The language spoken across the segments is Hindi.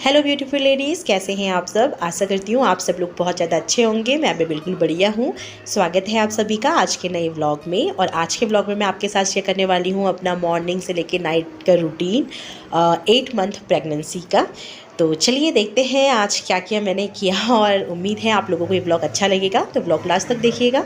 हेलो ब्यूटीफुल लेडीज़, कैसे हैं आप सब। आशा करती हूँ आप सब लोग बहुत ज़्यादा अच्छे होंगे। मैं भी बिल्कुल बढ़िया हूँ। स्वागत है आप सभी का आज के नए व्लॉग में। और आज के व्लॉग में मैं आपके साथ शेयर करने वाली हूँ अपना मॉर्निंग से लेकर नाइट का रूटीन 8 मंथ प्रेगनेंसी का। तो चलिए देखते हैं आज क्या क्या मैंने किया, और उम्मीद है आप लोगों को ये व्लॉग अच्छा लगेगा। तो व्लॉग लास्ट तक देखिएगा,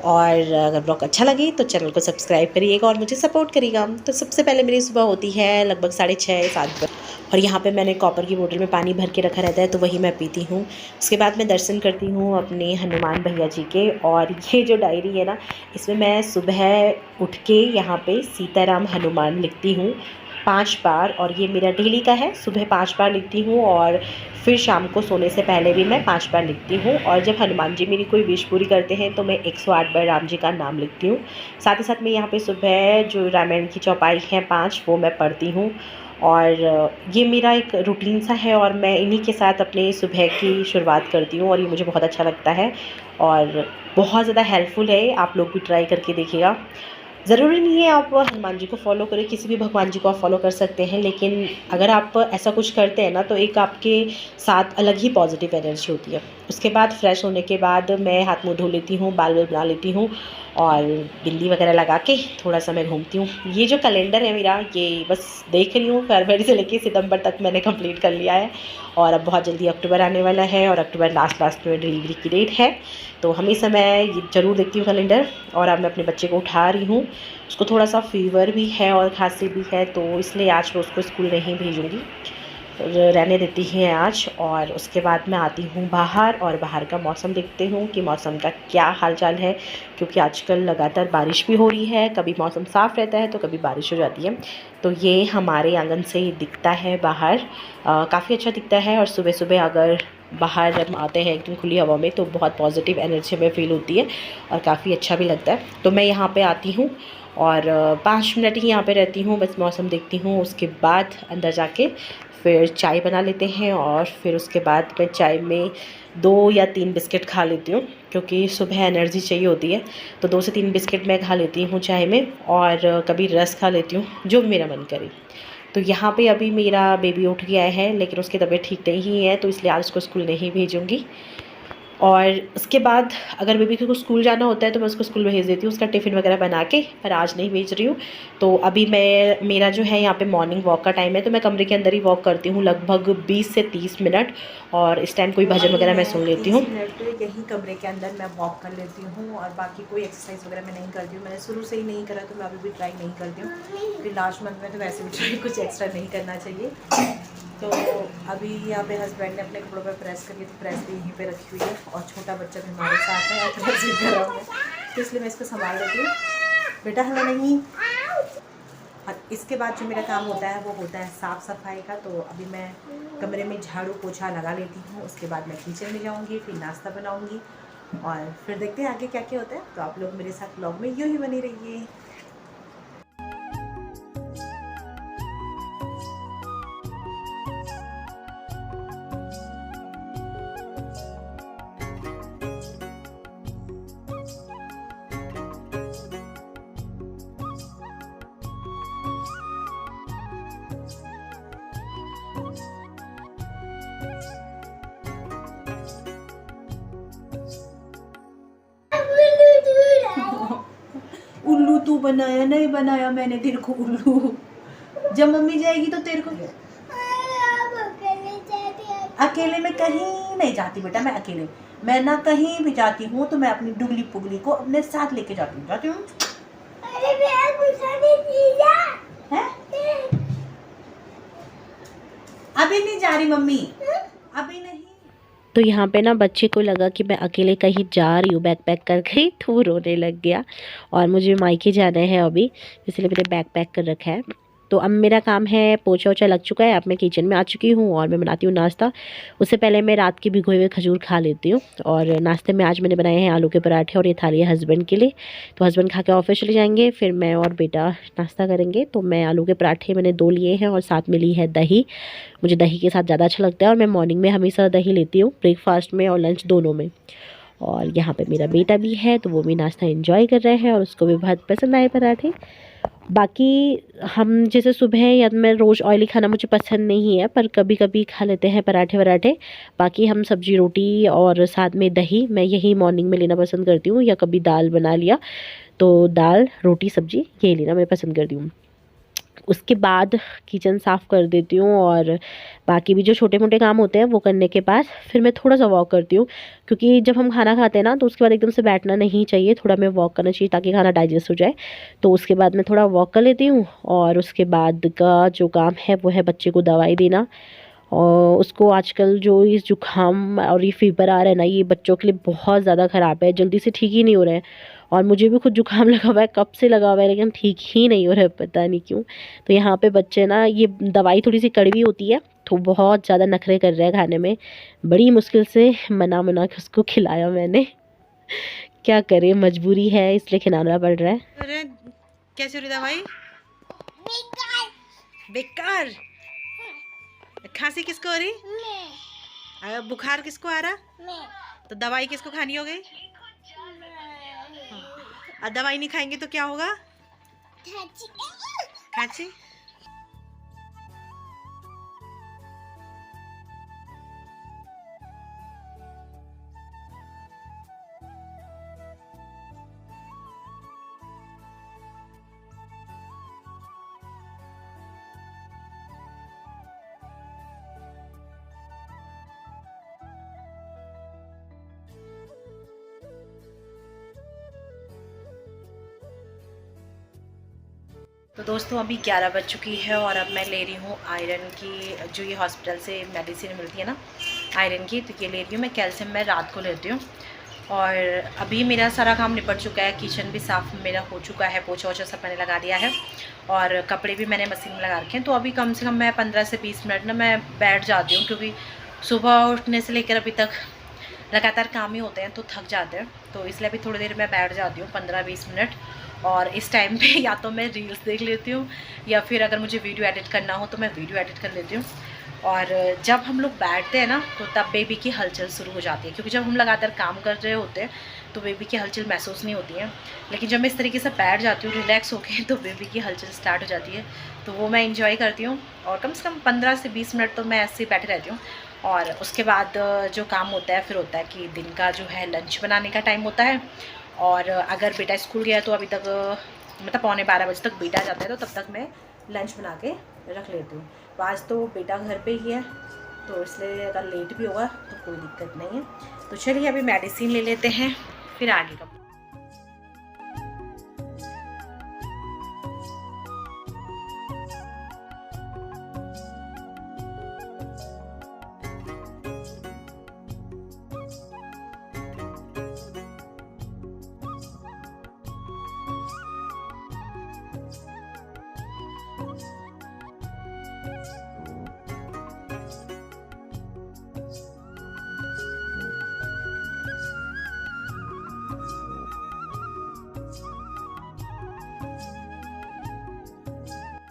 और अगर ब्लॉग अच्छा लगे तो चैनल को सब्सक्राइब करिएगा और मुझे सपोर्ट करिएगा। तो सबसे पहले मेरी सुबह होती है लगभग 6:30-7 बजे, और यहाँ पे मैंने कॉपर की बोतल में पानी भर के रखा रहता है, तो वही मैं पीती हूँ। उसके बाद मैं दर्शन करती हूँ अपने हनुमान भैया जी के। और ये जो डायरी है ना, इसमें मैं सुबह उठ के यहाँ पे सीताराम हनुमान लिखती हूँ 5 बार, और ये मेरा डेली का है। सुबह 5 बार लिखती हूँ, और फिर शाम को सोने से पहले भी मैं 5 बार लिखती हूँ। और जब हनुमान जी मेरी कोई विश पूरी करते हैं तो मैं 108 बार राम जी का नाम लिखती हूँ। साथ ही साथ मैं यहाँ पे सुबह जो रामायण की चौपाई है 5, वो मैं पढ़ती हूँ। और ये मेरा एक रूटीन सा है, और मैं इन्हीं के साथ अपने सुबह की शुरुआत करती हूँ, और ये मुझे बहुत अच्छा लगता है और बहुत ज़्यादा हेल्पफुल है। आप लोग भी ट्राई करके देखिएगा। ज़रूरी नहीं है आप हनुमान जी को फॉलो करें, किसी भी भगवान जी को आप फॉलो कर सकते हैं, लेकिन अगर आप ऐसा कुछ करते हैं ना, तो एक आपके साथ अलग ही पॉजिटिव एनर्जी होती है। उसके बाद फ्रेश होने के बाद मैं हाथ मुँह धो लेती हूँ, बाल वाल बना लेती हूँ, और बिंदी वगैरह लगा के थोड़ा सा मैं घूमती हूँ। ये जो कैलेंडर है मेरा, ये बस देख रही हूँ, फरवरी से लेकर सितंबर तक मैंने कंप्लीट कर लिया है, और अब बहुत जल्दी अक्टूबर आने वाला है, और अक्टूबर लास्ट में डिलीवरी की डेट है। तो हमेशा मैं ये ज़रूर देखती हूँ कैलेंडर। और अब मैं अपने बच्चे को उठा रही हूँ। उसको थोड़ा सा फ़ीवर भी है और खांसी भी है, तो इसलिए आज मैं उसको स्कूल नहीं भेजूँगी, रहने देती हैं आज। और उसके बाद मैं आती हूँ बाहर, और बाहर का मौसम देखती हूँ कि मौसम का क्या हाल चाल है, क्योंकि आजकल लगातार बारिश भी हो रही है। कभी मौसम साफ़ रहता है तो कभी बारिश हो जाती है। तो ये हमारे आंगन से ही दिखता है बाहर, काफ़ी अच्छा दिखता है। और सुबह सुबह अगर बाहर जब आते हैं एकदम खुली हवा में, तो बहुत पॉजिटिव एनर्जी हमें फ़ील होती है और काफ़ी अच्छा भी लगता है। तो मैं यहाँ पे आती हूँ और 5 मिनट ही यहाँ पे रहती हूँ, बस मौसम देखती हूँ। उसके बाद अंदर जाके फिर चाय बना लेते हैं, और फिर उसके बाद मैं चाय में 2 या 3 बिस्किट खा लेती हूँ, क्योंकि सुबह एनर्जी चाहिए होती है। तो 2 से 3 बिस्किट मैं खा लेती हूँ चाय में, और कभी रस खा लेती हूँ, जो मेरा मन करे। तो यहाँ पे अभी मेरा बेबी उठ गया है, लेकिन उसकी तबीयत ठीक नहीं है, तो इसलिए आज उसको स्कूल नहीं भेजूँगी। और उसके बाद अगर बेबी को स्कूल जाना होता है तो मैं उसको स्कूल भेज देती हूँ, उसका टिफ़िन वगैरह बना के, पर आज नहीं भेज रही हूँ। तो अभी मेरा जो है यहाँ पे मॉर्निंग वॉक का टाइम है, तो मैं कमरे के अंदर ही वॉक करती हूँ लगभग 20 से 30 मिनट, और इस टाइम कोई भजन वगैरह मैं सुन लेती हूँ। 30 मिनट यहीं कमरे के अंदर मैं वॉक कर लेती हूँ, और बाकी कोई एक्सरसाइज वगैरह मैं नहीं करती हूँ। मैंने शुरू से ही नहीं करा, तो मैं अभी भी ट्राई नहीं करती हूँ। फिर लास्ट मंथ में तो वैसे भी ट्राई कुछ एक्स्ट्रा नहीं करना चाहिए। तो अभी यहाँ पे हस्बैंड ने अपने कपड़ों पर प्रेस करी, तो प्रेस भी यहीं पे रखी हुई है, और छोटा बच्चा भी हमारे साथ है, प्रेस भी कर रहा है, तो इसलिए मैं इसको संभाल लेती हूँ। बेटा हमें नहीं। और इसके बाद जो मेरा काम होता है वो होता है साफ़ सफाई का। तो अभी मैं कमरे में झाड़ू पोछा लगा लेती हूँ। उसके बाद मैं किचन में जाऊँगी, फिर नाश्ता बनाऊँगी, और फिर देखते हैं आगे क्या क्या होता है। तो आप लोग मेरे साथ ब्लॉग में यूँ ही बनी रहिए। उल्लू तू बनाया, नहीं बनाया मैंने तेरे को उल्लू। जब मम्मी जाएगी तो तेरे को अकेले में कहीं नहीं जाती बेटा। मैं ना कहीं भी जाती हूँ तो मैं अपनी डुगली पुगली को अपने साथ लेके जाती हूँ। अभी नहीं जा रही मम्मी, अभी नहीं। तो यहाँ पे ना बच्चे को लगा कि मैं अकेले कहीं जा रही हूँ बैग पैक करके, तो वो रोने लग गया। और मुझे मायके जाना है अभी, इसलिए मैंने बैग पैक कर रखा है। तो अब मेरा काम है, पोछा ओछा लग चुका है, अब मैं किचन में आ चुकी हूँ, और मैं बनाती हूँ नाश्ता। उससे पहले मैं रात के भिगोए हुए खजूर खा लेती हूँ। और नाश्ते में आज मैंने बनाए हैं आलू के पराठे, और ये थाली है हस्बैंड के लिए। तो हस्बैंड खा के ऑफिस चले जाएंगे, फिर मैं और बेटा नाश्ता करेंगे। तो मैं आलू के पराठे मैंने 2 लिए हैं, और साथ में ली है दही। मुझे दही के साथ ज़्यादा अच्छा लगता है, और मैं मॉर्निंग में हमेशा दही लेती हूँ, ब्रेकफास्ट में और लंच दोनों में। और यहाँ पे मेरा बेटा भी है, तो वो भी नाश्ता एंजॉय कर रहे हैं, और उसको भी बहुत पसंद आए पराठे। बाकी हम जैसे सुबह या मैं रोज़ ऑयली खाना मुझे पसंद नहीं है, पर कभी कभी खा लेते हैं पराठे वराठे। बाकी हम सब्जी रोटी और साथ में दही मैं यही मॉर्निंग में लेना पसंद करती हूँ, या कभी दाल बना लिया तो दाल रोटी सब्जी ये लेना मैं पसंद करती हूँ। उसके बाद किचन साफ़ कर देती हूँ, और बाकी भी जो छोटे मोटे काम होते हैं वो करने के बाद फिर मैं थोड़ा सा वॉक करती हूँ, क्योंकि जब हम खाना खाते हैं ना तो उसके बाद एकदम से बैठना नहीं चाहिए, थोड़ा मैं वॉक करना चाहिए ताकि खाना डाइजेस्ट हो जाए। तो उसके बाद मैं थोड़ा वॉक कर लेती हूँ, और उसके बाद का जो काम है वो है बच्चे को दवाई देना। और उसको आजकल जो ये जुकाम और ये फीवर आ रहा है ना, ये बच्चों के लिए बहुत ज़्यादा ख़राब है, जल्दी से ठीक ही नहीं हो रहा है। और मुझे भी खुद जुकाम लगा हुआ है, कब से लगा हुआ है, लेकिन ठीक ही नहीं हो रहा है, पता नहीं क्यों। तो यहाँ पे बच्चे ना, ये दवाई थोड़ी सी कड़वी होती है तो बहुत ज़्यादा नखरे कर रहे हैं खाने में। बड़ी मुश्किल से मना मना के उसको खिलाया मैंने। क्या करें, मजबूरी है इसलिए खिलाना पड़ रहा है। अरे कैसे हो रही दवाई? बेकार बेकार। खांसी किसको हो रही? बुखार किसको आ रहा? तो दवाई किसको खानी हो गई? और दवाई नहीं खाएंगे तो क्या होगा? खांसी। तो दोस्तों अभी 11 बज चुकी है, और अब मैं ले रही हूँ आयरन की, जो ये हॉस्पिटल से मेडिसिन मिलती है ना आयरन की, तो ये ले रही हूँ मैं। कैल्शियम मैं रात को लेती हूँ। और अभी मेरा सारा काम निपट चुका है, किचन भी साफ़ मेरा हो चुका है, पोछा वोछा सब मैंने लगा दिया है, और कपड़े भी मैंने मशीन में लगा रखे हैं। तो अभी कम से कम मैं 15 से 20 मिनट ना मैं बैठ जाती हूँ, क्योंकि सुबह उठने से लेकर अभी तक लगातार काम ही होते हैं तो थक जाते हैं। तो इसलिए अभी थोड़ी देर मैं बैठ जाती हूँ, 15-20 मिनट। और इस टाइम पे या तो मैं रील्स देख लेती हूँ, या फिर अगर मुझे वीडियो एडिट करना हो तो मैं वीडियो एडिट कर लेती हूँ। और जब हम लोग बैठते हैं ना तो तब बेबी की हलचल शुरू हो जाती है, क्योंकि जब हम लगातार काम कर रहे होते हैं तो बेबी की हलचल महसूस नहीं होती है। लेकिन जब मैं इस तरीके से बैठ जाती हूँ रिलैक्स होके, तो बेबी की हलचल स्टार्ट हो जाती है, तो वो मैं इंजॉय करती हूँ। और कम से कम 15 से 20 मिनट तो मैं ऐसे ही बैठे रहती हूँ। और उसके बाद जो काम होता है फिर होता है कि दिन का जो है लंच बनाने का टाइम होता है। और अगर बेटा स्कूल गया तो अभी तक मतलब 11:15 बजे तक बेटा जाता है, तो तब तक मैं लंच बना के रख लेती हूँ। तो आज तो बेटा घर पे ही है, तो इसलिए अगर लेट भी होगा तो कोई दिक्कत नहीं है। तो चलिए अभी मेडिसिन ले लेते हैं, फिर आगे का।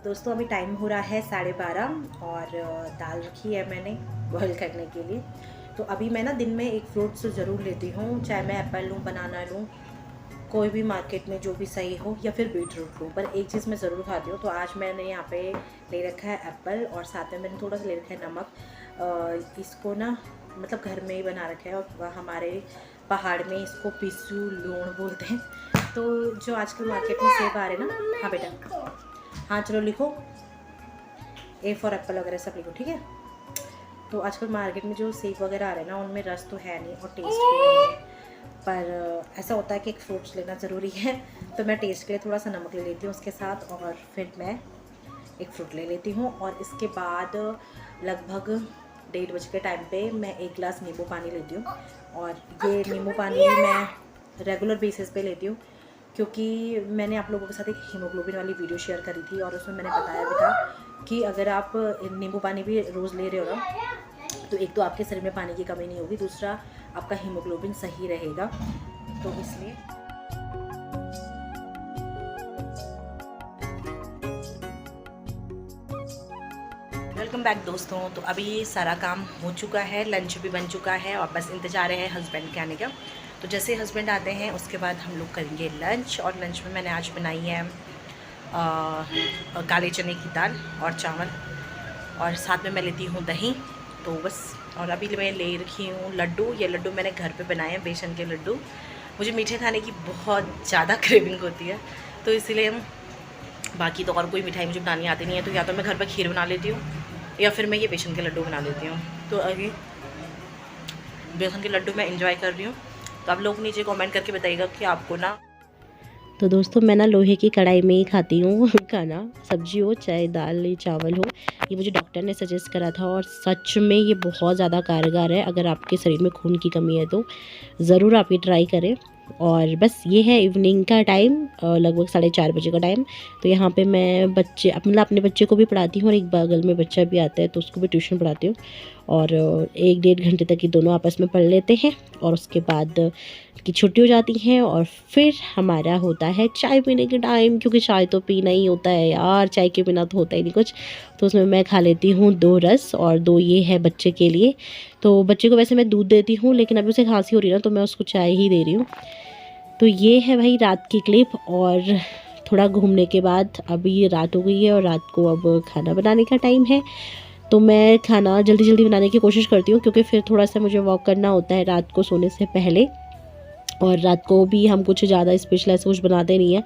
दोस्तों अभी टाइम हो रहा है 12:30, और दाल रखी है मैंने बॉईल करने के लिए। तो अभी मैं ना दिन में एक फ्रूट तो ज़रूर लेती हूँ, चाहे मैं एप्पल लूँ, बनाना लूँ, कोई भी मार्केट में जो भी सही हो, या फिर बीटरूट लूँ, पर एक चीज़ मैं ज़रूर खाती हूँ। तो आज मैंने यहाँ पे ले रखा है एप्पल, और साथ में मैंने थोड़ा सा ले रखा है नमक। इसको ना मतलब घर में ही बना रखा है, और हमारे पहाड़ में इसको पिस्सू लूण बोलते हैं। तो जो आजकल मार्केट में सेब आ रहे हैं ना, हाँ बेटा, हाँ चलो लिखो, ए फॉर एप्पल वगैरह सब लिखो, ठीक है। तो आजकल मार्केट में जो सेब वगैरह आ रहे हैं ना, उनमें रस तो है नहीं और टेस्ट भी नहीं है, पर ऐसा होता है कि एक फ्रूट्स लेना ज़रूरी है। तो मैं टेस्ट के लिए थोड़ा सा नमक ले लेती हूँ उसके साथ, और फिर मैं एक फ्रूट ले लेती हूँ। और इसके बाद लगभग 1:30 बजे के टाइम पे मैं 1 गिलास नींबू पानी लेती हूँ। और ये नींबू पानी मैं रेगुलर बेसिस पे लेती हूँ, क्योंकि मैंने आप लोगों के साथ एक हीमोग्लोबिन वाली वीडियो शेयर करी थी, और उसमें मैंने बताया भी था कि अगर आप नींबू पानी भी रोज़ ले रहे हो ना, तो एक तो आपके शरीर में पानी की कमी नहीं होगी, दूसरा आपका हीमोग्लोबिन सही रहेगा। तो इसलिए वेलकम बैक दोस्तों। तो अभी सारा काम हो चुका है, लंच भी बन चुका है, और बस इंतज़ार है हस्बैंड के आने का। तो जैसे हस्बैंड आते हैं उसके बाद हम लोग करेंगे लंच। और लंच में मैंने आज बनाई है काले चने की दाल और चावल, और साथ में मैं लेती हूँ दही। तो बस, और अभी मैं ले रखी हूँ लड्डू। ये लड्डू मैंने घर पे बनाए हैं, बेसन के लड्डू। मुझे मीठे खाने की बहुत ज़्यादा क्रेविंग होती है, तो इसीलिए बाकी तो और कोई मिठाई मुझे बनानी आती नहीं है, तो या तो मैं घर पर खीर बना लेती हूँ या फिर मैं ये बेसन के लड्डू बना लेती हूँ। तो अभी बेसन के लड्डू मैं इंजॉय कर रही हूँ। तो आप लोग नीचे कमेंट करके बताइएगा कि आपको ना। तो दोस्तों मैं ना लोहे की कढ़ाई में ही खाती हूँ खाना, सब्जी हो चाहे दाल या चावल हो। ये मुझे डॉक्टर ने सजेस्ट करा था और सच में ये बहुत ज़्यादा कारगर है। अगर आपके शरीर में खून की कमी है तो ज़रूर आप ये ट्राई करें। और बस ये है इवनिंग का टाइम, लगभग 4:30 बजे का टाइम। तो यहाँ पे मैं मतलब अपने बच्चे को भी पढ़ाती हूँ और एक बगल में बच्चा भी आता है तो उसको भी ट्यूशन पढ़ाती हूँ। और 1-1.5 घंटे तक ये दोनों आपस में पढ़ लेते हैं और उसके बाद की छुट्टी हो जाती है। और फिर हमारा होता है चाय पीने के टाइम, क्योंकि चाय तो पीना ही होता है यार, चाय के बिना तो होता ही नहीं कुछ। तो उसमें मैं खा लेती हूँ 2 रस और 2 ये है बच्चे के लिए। तो बच्चे को वैसे मैं दूध देती हूँ, लेकिन अभी उसे खांसी हो रही है ना, तो मैं उसको चाय ही दे रही हूँ। तो ये है भाई रात की क्लिप। और थोड़ा घूमने के बाद अभी रात हो गई है और रात को अब खाना बनाने का टाइम है। तो मैं खाना जल्दी जल्दी बनाने की कोशिश करती हूँ, क्योंकि फिर थोड़ा सा मुझे वॉक करना होता है रात को सोने से पहले। और रात को भी हम कुछ ज़्यादा स्पेशल ऐसा कुछ बनाते नहीं है,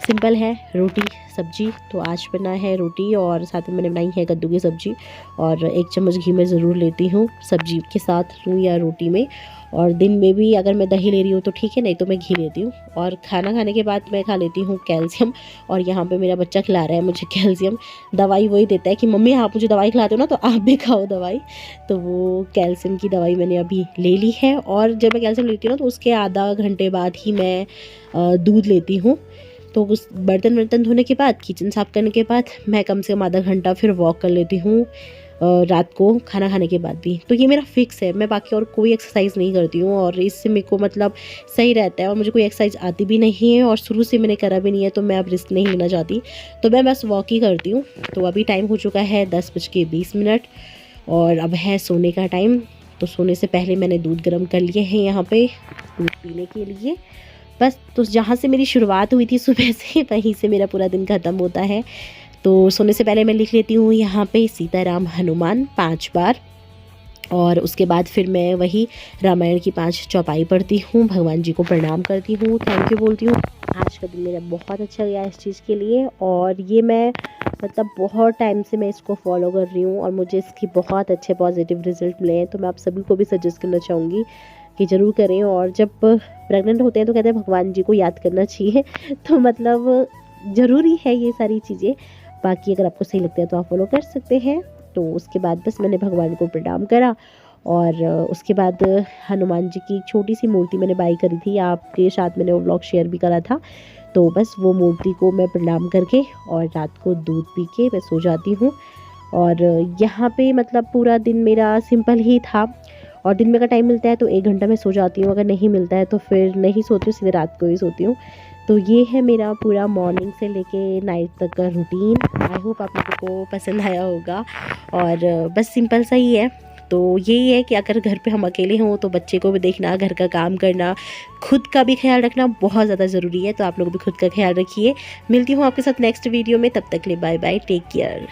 सिंपल है रोटी सब्जी। तो आज बना है रोटी और साथ में मैंने बनाई है कद्दू की सब्जी। और 1 चम्मच घी मैं ज़रूर लेती हूँ सब्जी के साथ लूँ या रोटी में। और दिन में भी अगर मैं दही ले रही हूँ तो ठीक है, नहीं तो मैं घी लेती हूँ। और खाना खाने के बाद मैं खा लेती हूँ कैल्शियम। और यहाँ पे मेरा बच्चा खिला रहा है मुझे कैल्शियम। दवाई वही देता है कि मम्मी आप मुझे दवाई खिलाते हो ना, तो आप भी खाओ दवाई। तो वो कैल्शियम की दवाई मैंने अभी ले ली है। और जब मैं कैल्शियम लेती हूँ ना, तो उसके आधा घंटे बाद ही मैं दूध लेती हूँ। तो उस बर्तन धोने के बाद, किचन साफ़ करने के बाद मैं कम से कम आधा घंटा फिर वॉक कर लेती हूँ रात को खाना खाने के बाद भी। तो ये मेरा फिक्स है, मैं बाकी और कोई एक्सरसाइज नहीं करती हूँ। और इससे मेरे को मतलब सही रहता है। और मुझे कोई एक्सरसाइज आती भी नहीं है और शुरू से मैंने करा भी नहीं है, तो मैं अब रिस्क नहीं लेना चाहती, तो मैं बस वॉक ही करती हूँ। तो अभी टाइम हो चुका है 10:20 और अब है सोने का टाइम। तो सोने से पहले मैंने दूध गर्म कर लिए हैं यहाँ पे दूध पीने के लिए। बस, तो जहाँ से मेरी शुरुआत हुई थी सुबह से, वहीं से मेरा पूरा दिन ख़त्म होता है। तो सोने से पहले मैं लिख लेती हूँ यहाँ पे सीताराम हनुमान 5 बार। और उसके बाद फिर मैं वही रामायण की 5 चौपाई पढ़ती हूँ, भगवान जी को प्रणाम करती हूँ, थैंक यू बोलती हूँ। आज का दिन मेरा बहुत अच्छा गया इस चीज़ के लिए। और ये मैं मतलब बहुत टाइम से मैं इसको फॉलो कर रही हूँ और मुझे इसकी बहुत अच्छे पॉजिटिव रिजल्ट मिले हैं। तो मैं आप सभी को भी सजेस्ट करना चाहूँगी कि ज़रूर करें। और जब प्रेग्नेंट होते हैं तो कहते हैं भगवान जी को याद करना चाहिए, तो मतलब ज़रूरी है ये सारी चीज़ें। बाकी अगर आपको सही लगता है तो आप फॉलो कर सकते हैं। तो उसके बाद बस मैंने भगवान को प्रणाम करा। और उसके बाद हनुमान जी की छोटी सी मूर्ति मैंने बाई करी थी, आपके साथ मैंने वो व्लॉग शेयर भी करा था। तो बस वो मूर्ति को मैं प्रणाम करके और रात को दूध पी के मैं सो जाती हूँ। और यहाँ पे मतलब पूरा दिन मेरा सिंपल ही था। और दिन में का टाइम मिलता है तो 1 घंटा मैं सो जाती हूँ, अगर नहीं मिलता है तो फिर नहीं सोती हूँ, सीधे रात को ही सोती हूँ। तो ये है मेरा पूरा मॉर्निंग से लेके नाइट तक का रूटीन। आई होप आप लोगों को पसंद आया होगा। और बस सिंपल सा ही है। तो यही है कि अगर घर पे हम अकेले हों तो बच्चे को भी देखना, घर का काम करना, खुद का भी ख्याल रखना बहुत ज़्यादा ज़रूरी है। तो आप लोग भी खुद का ख्याल रखिए। मिलती हूँ आपके साथ नेक्स्ट वीडियो में, तब तक के लिए बाय बाय, टेक केयर।